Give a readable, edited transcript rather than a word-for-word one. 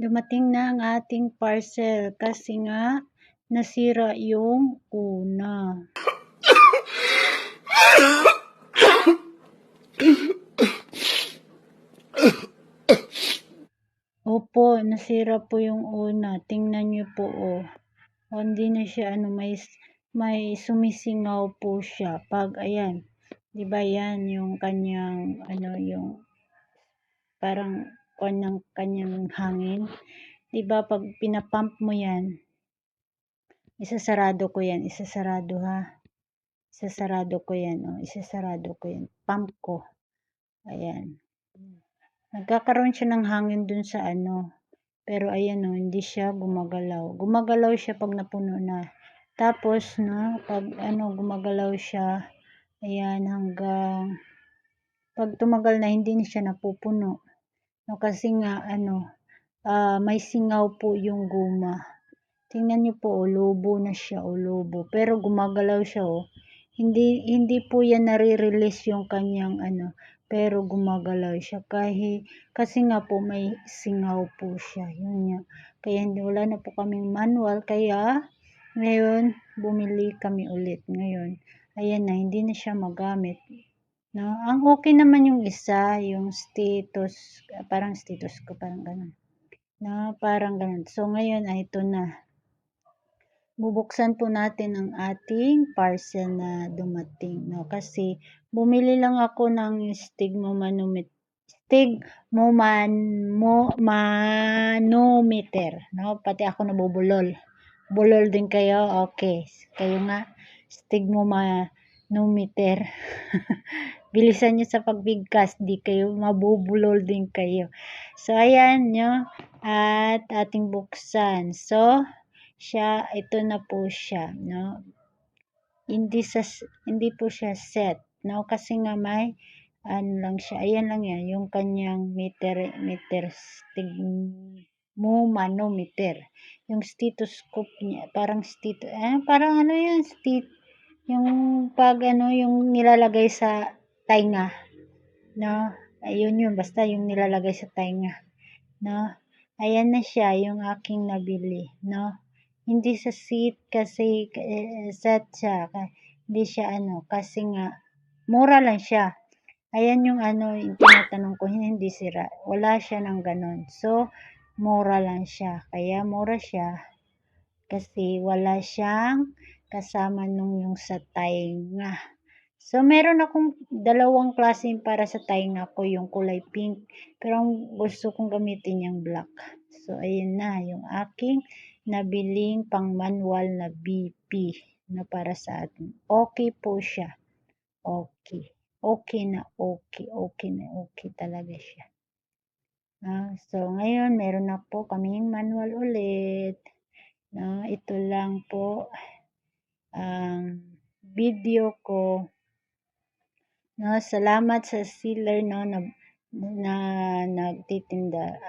Dumating na ang ating parcel kasi nga nasira yung una. Opo, nasira po yung una. Tingnan niyo po, oh. Hindi na siya, may sumisingaw po siya. Pag, ayan, di ba yan, yung kanyang, yung parang kanyang hangin. Di ba, pag pinapump mo yan, isasarado ko yan, isasarado ha. Isasarado ko yan, oh. Isasarado ko yan. Pump ko. Ayan. Nagkakaroon siya ng hangin dun sa pero ayan o, hindi siya gumagalaw. Gumagalaw siya pag napuno na. Tapos, no, pag gumagalaw siya, ayan, hanggang pag tumagal na, hindi na siya napupuno. No, kasi nga, may singaw po yung guma. Tingnan niyo po, lobo na siya, lobo. Pero gumagalaw siya, Hindi po yan nare-release yung kanyang pero gumagalaw siya kasi nga po may singaw po siya. Yun nga. Kaya wala na po kaming manual, kaya ngayon bumili kami ulit ngayon. Ayan na, hindi na siya magamit. No? Ang okay naman yung isa, yung parang status ko, parang ganun. No? Parang ganun. So ngayon ay ito na. Bubuksan po natin ang ating parcel na dumating, no? Kasi bumili lang ako ng manometer, no? Pati ako nabubulol. Bulol din kayo? Okay. Kayo nga, stigmomanometer. Bilisan nyo sa pagbigkas, di kayo mabubulol din kayo. So, ayan, no? At ating buksan. So, ito na po siya, no? Hindi po siya set, no? Kasi nga may lang siya. Ayan lang yan, yung kanyang stigmomanometer. Yung stethoscope niya, parang yung pag yung nilalagay sa tainga, no? Ayun yun, basta yung nilalagay sa tainga, no? Ayan na siya, yung aking nabili, no? Hindi sa seat kasi set siya. Hindi siya kasi nga mura lang siya. Ayan yung yung tinatanong ko, hindi sira. Wala siya ng ganon. So, mura lang siya. Kaya mura siya kasi wala siyang kasama yung sa tainga. So, meron akong dalawang klase para sa tainga ko, yung kulay pink. Pero ang gusto kong gamitin yung black. So, ayun na, yung aking nabiling pang manual na BP na para sa atin. Okay po siya. Okay. Okay na okay. Okay na okay talaga siya. So, ngayon, meron na po kaming manual ulit. Ito lang po ang video ko. No, salamat sa seller, no, na nagtitinda.